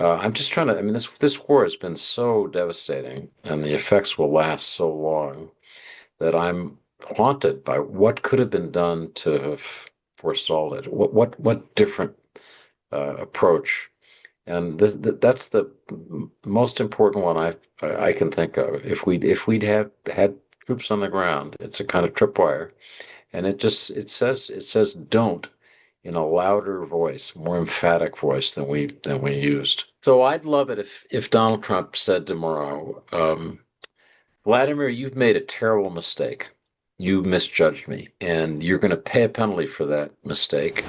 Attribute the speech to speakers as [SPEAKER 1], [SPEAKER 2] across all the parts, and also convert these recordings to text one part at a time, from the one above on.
[SPEAKER 1] I'm just trying to, I mean, this war has been so devastating and the effects will last so long that I'm haunted by what could have been done to have forestalled it. What different approach? And that's the most important one I can think of. If we'd have had troops on the ground, it's a kind of tripwire, and it says don't in a louder voice, more emphatic voice than we used. So I'd love it if Donald Trump said tomorrow, Vladimir, you've made a terrible mistake. You misjudged me, and you're going to pay a penalty for that mistake.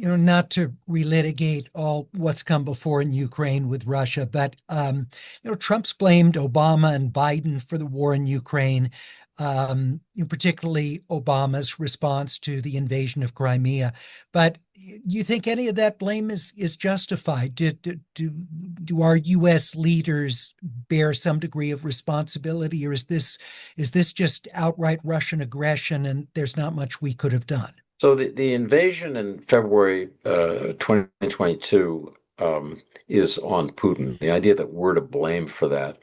[SPEAKER 2] Not to relitigate all what's come before in Ukraine with Russia, but Trump's blamed Obama and Biden for the war in Ukraine, particularly Obama's response to the invasion of Crimea. But you think any of that blame is justified? Do our U.S. leaders bear some degree of responsibility, or is this just outright Russian aggression and there's not much we could have done?
[SPEAKER 1] So the invasion in February 2022 is on Putin. The idea that we're to blame for that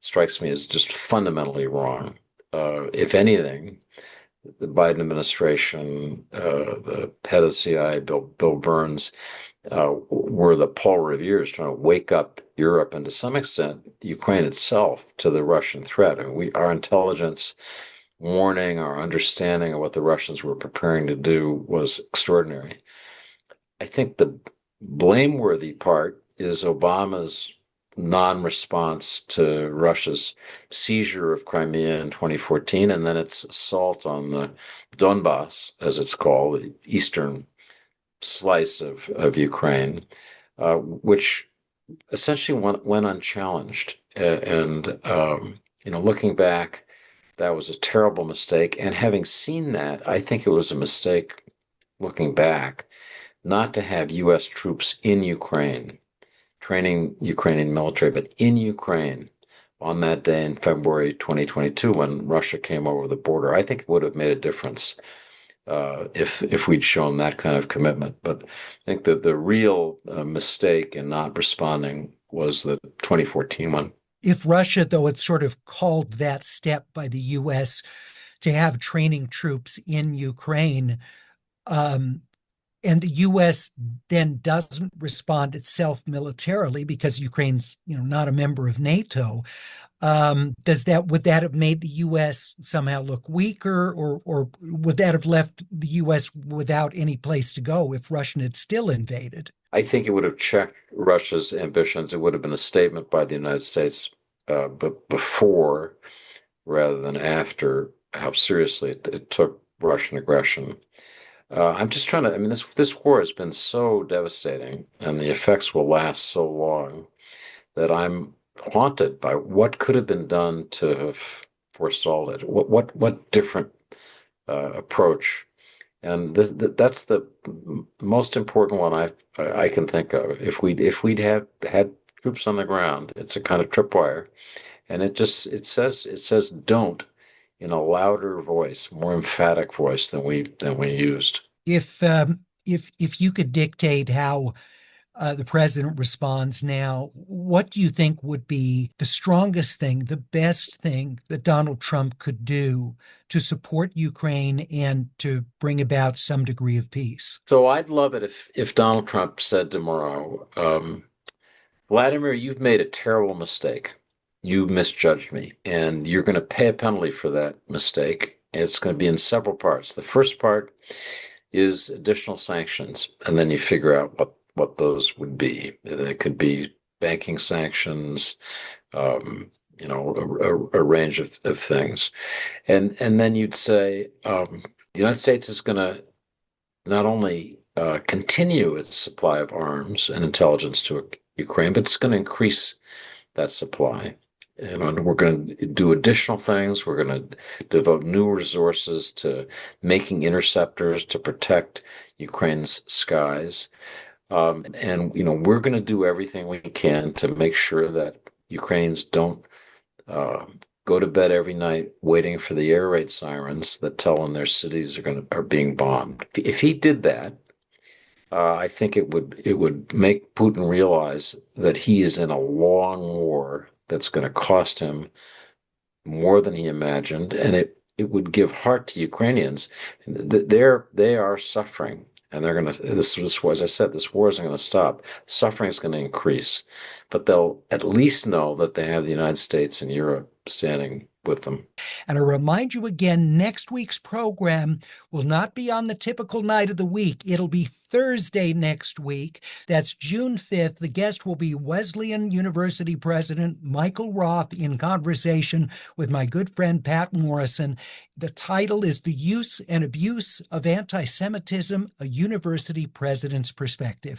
[SPEAKER 1] strikes me as just fundamentally wrong. If anything, the Biden administration, the head of CIA, Bill Burns, were the Paul Revere's trying to wake up Europe and to some extent Ukraine itself to the Russian threat. I mean, our intelligence warning, our understanding of what the Russians were preparing to do was extraordinary. I think the blameworthy part is Obama's non-response to Russia's seizure of Crimea in 2014, and then its assault on the Donbass, as it's called, the eastern slice of Ukraine, which essentially went unchallenged. Looking back, that was a terrible mistake. And having seen that, I think it was a mistake, looking back, not to have U.S. troops in Ukraine, training Ukrainian military, but in Ukraine on that day in February 2022 when Russia came over the border. I think it would have made a difference if we'd shown that kind of commitment. But I think that the real mistake in not responding was the 2014 one.
[SPEAKER 2] If Russia, though, had sort of called that step by the U.S. to have training troops in Ukraine, um, and the U.S. then doesn't respond itself militarily because Ukraine's, not a member of NATO, would that have made the U.S. somehow look weaker, or would that have left the U.S. without any place to go if Russia had still invaded?
[SPEAKER 1] I think it would have checked Russia's ambitions. It would have been a statement by the United States, but before rather than after how seriously it took Russian aggression. I'm just trying to, I mean, this war has been so devastating and the effects will last so long that I'm haunted by what could have been done to have forestalled it. What different approach? And that's the most important one I can think of. If we'd have had troops on the ground, it's a kind of tripwire, and it says don't in a louder voice, more emphatic voice than we used.
[SPEAKER 2] If you could dictate how the president responds now, what do you think would be the strongest thing, the best thing that Donald Trump could do to support Ukraine and to bring about some degree of peace?
[SPEAKER 1] So I'd love it if Donald Trump said tomorrow, Vladimir, you've made a terrible mistake. You misjudged me, and you're going to pay a penalty for that mistake. It's going to be in several parts. The first part is additional sanctions, and then you figure out what those would be. It could be banking sanctions, a range of things, and then you'd say the United States is going to not only continue its supply of arms and intelligence to Ukraine, but it's going to increase that supply. And we're going to do additional things. We're going to devote new resources to making interceptors to protect Ukraine's skies. And we're going to do everything we can to make sure that Ukrainians don't uh, go to bed every night waiting for the air raid sirens that tell them their cities are being bombed. If he did that, I think it would make Putin realize that he is in a long war that's going to cost him more than he imagined, and it would give heart to Ukrainians. They are suffering, and they're going to this war, as I said, this war isn't going to stop. Suffering is going to increase, but they'll at least know that they have the United States and Europe standing with them.
[SPEAKER 2] And I remind you again, next week's program will not be on the typical night of the week. It'll be Thursday next week. That's June 5th. The guest will be Wesleyan University President Michael Roth in conversation with my good friend Pat Morrison. The title is The Use and Abuse of Anti-Semitism, a University President's Perspective.